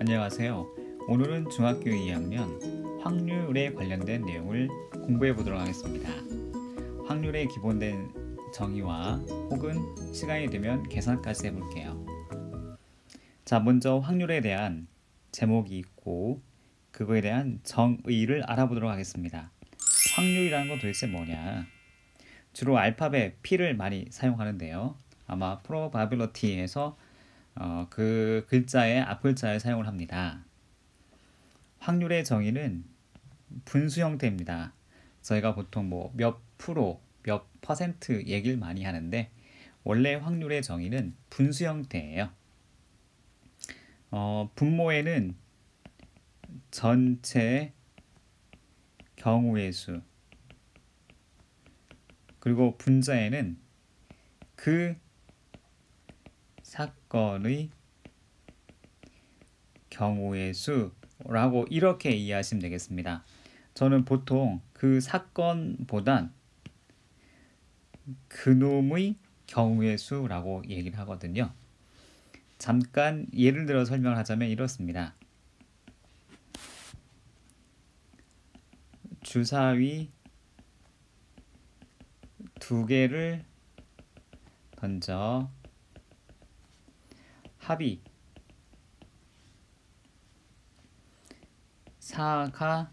안녕하세요. 오늘은 중학교 2학년 확률에 관련된 내용을 공부해 보도록 하겠습니다. 확률의 기본된 정의와 혹은 시간이 되면 계산까지 해볼게요. 자, 먼저 확률에 대한 제목이 있고 그거에 대한 정의를 알아보도록 하겠습니다. 확률이라는 건 도대체 뭐냐? 주로 알파벳 P를 많이 사용하는데요. 아마 probability에서 그 글자의 앞글자를 사용을 합니다. 확률의 정의는 분수 형태입니다. 저희가 보통 몇 프로, 몇 퍼센트 얘기를 많이 하는데 원래 확률의 정의는 분수 형태예요. 분모에는 전체 경우의 수, 그리고 분자에는 그 사건의 경우의 수라고 이렇게 이해하시면 되겠습니다. 저는 보통 그 사건보단 그놈의 경우의 수라고 얘기를 하거든요. 잠깐 예를 들어 설명을 하자면 이렇습니다. 주사위 2개를 던져 합이 4가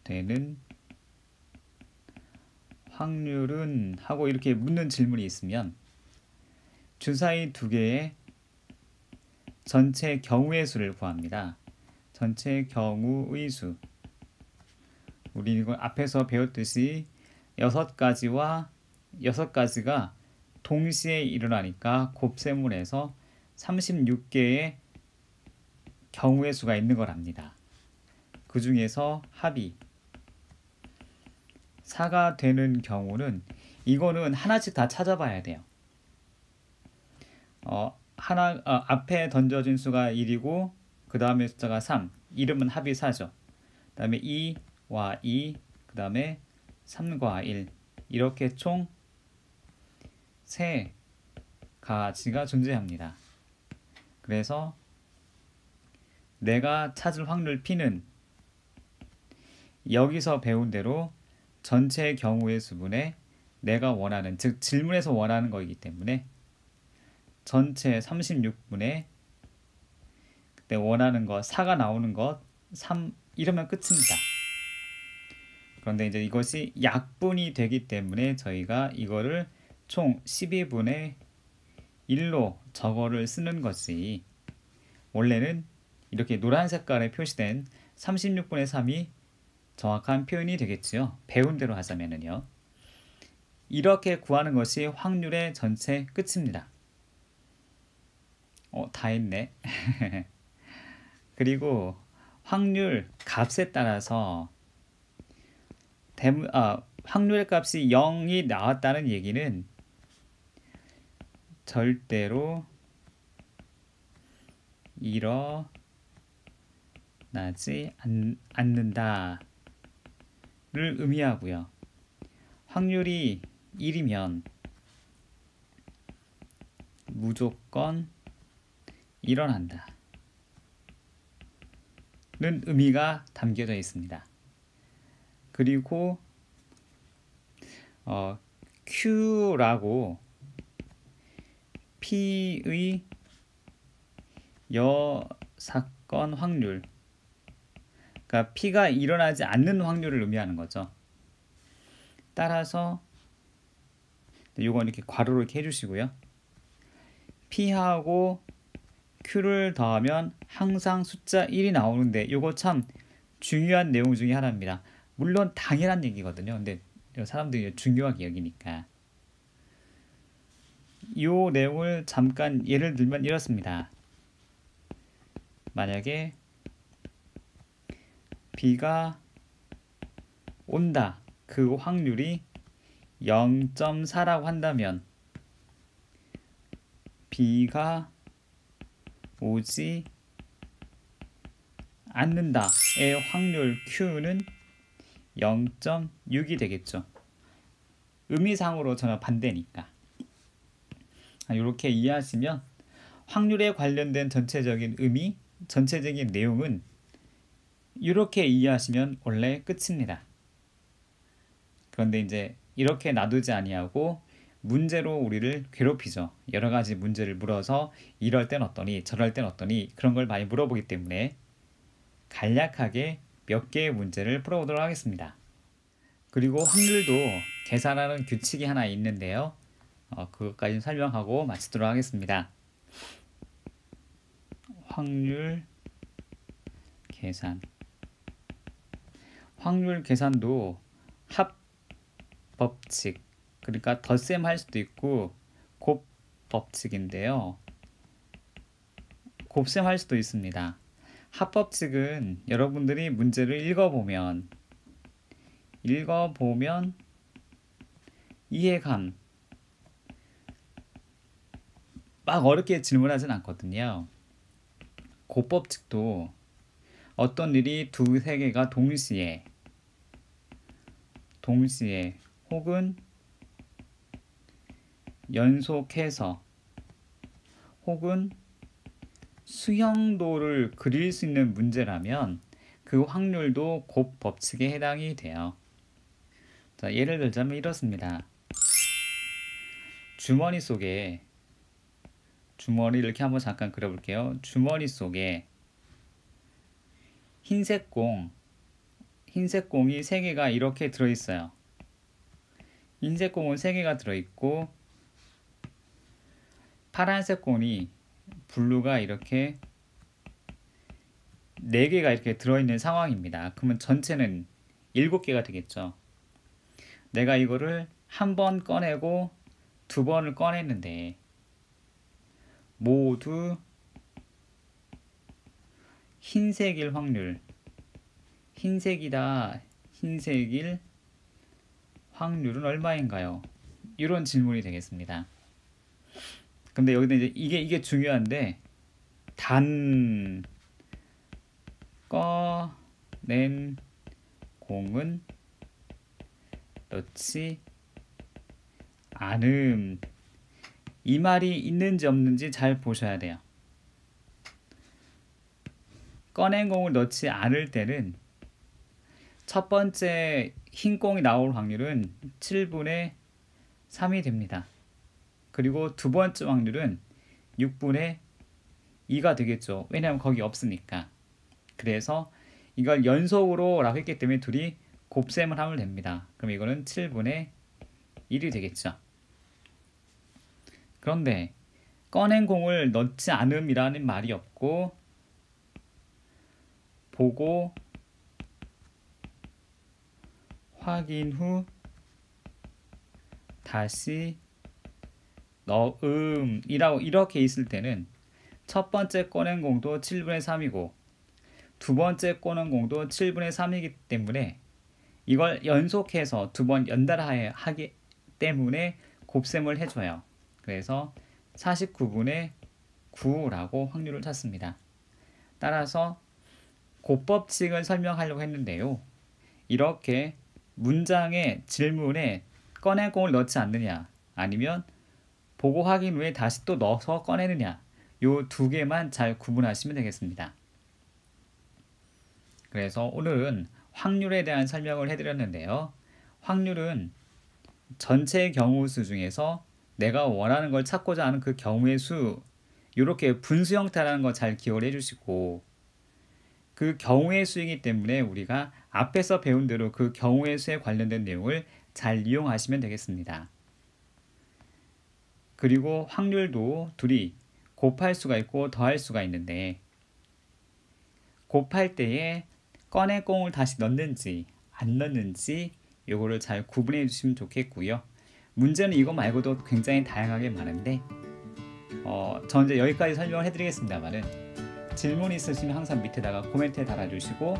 되는 확률은 하고 이렇게 묻는 질문이 있으면 주사위 2개의 전체 경우의 수를 구합니다. 전체 경우의 수. 우리 이거 앞에서 배웠듯이 6가지와 6가지가 동시에 일어나니까 곱셈을 해서 36개의 경우의 수가 있는 걸 압니다. 그 중에서 합이 4가 되는 경우는 이거는 하나씩 다 찾아봐야 돼요. 앞에 던져진 수가 1이고 그 다음에 숫자가 3, 이름은 합이 4죠. 그 다음에 2와 2, 그 다음에 3과 1, 이렇게 총 3가지가 존재합니다. 그래서 내가 찾을 확률 P는 여기서 배운 대로 전체 경우의 수분에 내가 원하는, 즉 질문에서 원하는 거이기 때문에 전체 36분의 그때 원하는 것 4가 나오는 것 3, 이러면 끝입니다. 그런데 이제 이것이 약분이 되기 때문에 저희가 이거를 총 12분의 1로 저거를 쓰는 것이, 원래는 이렇게 노란 색깔에 표시된 36분의 3이 정확한 표현이 되겠지요. 배운 대로 하자면은요. 이렇게 구하는 것이 확률의 전체 끝입니다. 다 했네. 그리고 확률 값에 따라서 확률의 값이 0이 나왔다는 얘기는 절대로 일어나지 않는다를 의미하고요. 확률이 1이면 무조건 일어난다 는 의미가 담겨져 있습니다. 그리고 Q라고 P의 여사건 확률, 그러니까 P가 일어나지 않는 확률을 의미하는 거죠. 따라서 이건 이렇게 괄호로 이렇게 해주시고요. P하고 Q를 더하면 항상 숫자 1이 나오는데 이거 참 중요한 내용 중에 하나입니다. 물론 당연한 얘기거든요. 근데 사람들이 중요하게 여기니까 이 내용을 잠깐 예를 들면 이렇습니다. 만약에 비가 온다, 그 확률이 0.4라고 한다면 비가 오지 않는다의 확률 Q는 0.6이 되겠죠. 의미상으로 전혀 반대니까. 이렇게 이해하시면 확률에 관련된 전체적인 의미, 전체적인 내용은 이렇게 이해하시면 원래 끝입니다. 그런데 이제 이렇게 놔두지 아니하고 문제로 우리를 괴롭히죠. 여러 가지 문제를 물어서 이럴 땐 어떠니 저럴 땐 어떠니 그런 걸 많이 물어보기 때문에 간략하게 몇 개의 문제를 풀어보도록 하겠습니다. 그리고 확률도 계산하는 규칙이 하나 있는데요. 그것까지 설명하고 마치도록 하겠습니다. 확률 계산. 확률 계산도 합법칙, 그러니까 덧셈 할 수도 있고 곱법칙인데요. 곱셈 할 수도 있습니다. 합법칙은 여러분들이 문제를 읽어보면 이해감 막 어렵게 질문하진 않거든요. 곱법칙도 어떤 일이 두세 개가 동시에 혹은 연속해서 혹은 수형도를 그릴 수 있는 문제라면 그 확률도 곱법칙에 해당이 돼요. 자, 예를 들자면 이렇습니다. 주머니 속에 주머니 이렇게 한번 잠깐 그려볼게요. 주머니 속에 흰색 공이 3개가 이렇게 들어있어요. 흰색 공은 3개가 들어있고 파란색 공이 블루가 이렇게 4개가 이렇게 들어있는 상황입니다. 그러면 전체는 7개가 되겠죠. 내가 이거를 한 번 꺼내고 2번을 꺼냈는데 모두 흰색일 확률, 흰색일 확률은 얼마인가요? 이런 질문이 되겠습니다. 근데 여기서 이제 이게 중요한데 단 꺼낸 공은 넣지 않음. 이 말이 있는지 없는지 잘 보셔야 돼요. 꺼낸 공을 넣지 않을 때는 첫 번째 흰 공이 나올 확률은 7분의 3이 됩니다. 그리고 두 번째 확률은 6분의 2가 되겠죠. 왜냐하면 거기 없으니까. 그래서 이걸 연속으로 라고 했기 때문에 둘이 곱셈을 하면 됩니다. 그럼 이거는 7분의 1이 되겠죠. 그런데 꺼낸 공을 넣지 않음이라는 말이 없고 보고 확인 후 다시 넣음이라고 이렇게 있을 때는 첫 번째 꺼낸 공도 7분의 3이고 두 번째 꺼낸 공도 7분의 3이기 때문에 이걸 연속해서 두 번 연달아 하기 때문에 곱셈을 해줘요. 그래서 49분의 9라고 확률을 찾습니다. 따라서 곱법칙을 설명하려고 했는데요. 이렇게 문장의 질문에 꺼낸 공을 넣지 않느냐 아니면 보고 확인 후에 다시 또 넣어서 꺼내느냐 요 두 개만 잘 구분하시면 되겠습니다. 그래서 오늘은 확률에 대한 설명을 해드렸는데요. 확률은 전체 경우수 중에서 내가 원하는 걸 찾고자 하는 그 경우의 수 이렇게 분수 형태라는 거 잘 기억을 해주시고 그 경우의 수이기 때문에 우리가 앞에서 배운 대로 그 경우의 수에 관련된 내용을 잘 이용하시면 되겠습니다. 그리고 확률도 둘이 곱할 수가 있고 더할 수가 있는데 곱할 때에 꺼낸 공을 다시 넣는지 안 넣는지 요거를 잘 구분해 주시면 좋겠고요. 문제는 이거 말고도 굉장히 다양하게 많은데 저 이제 여기까지 설명을 해드리겠습니다만은 질문 있으시면 항상 밑에다가 코멘트에 달아주시고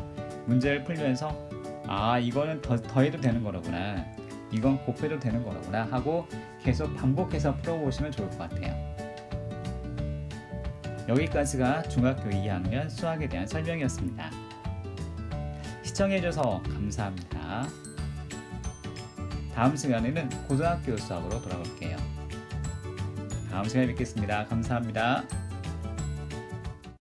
문제를 풀면서 아 이거는 더해도 되는 거로구나 이건 곱해도 되는 거로구나 하고 계속 반복해서 풀어보시면 좋을 것 같아요. 여기까지가 중학교 2학년 수학에 대한 설명이었습니다. 시청해주셔서 감사합니다. 다음 시간에는 고등학교 수학으로 돌아올게요. 다음 시간에 뵙겠습니다. 감사합니다.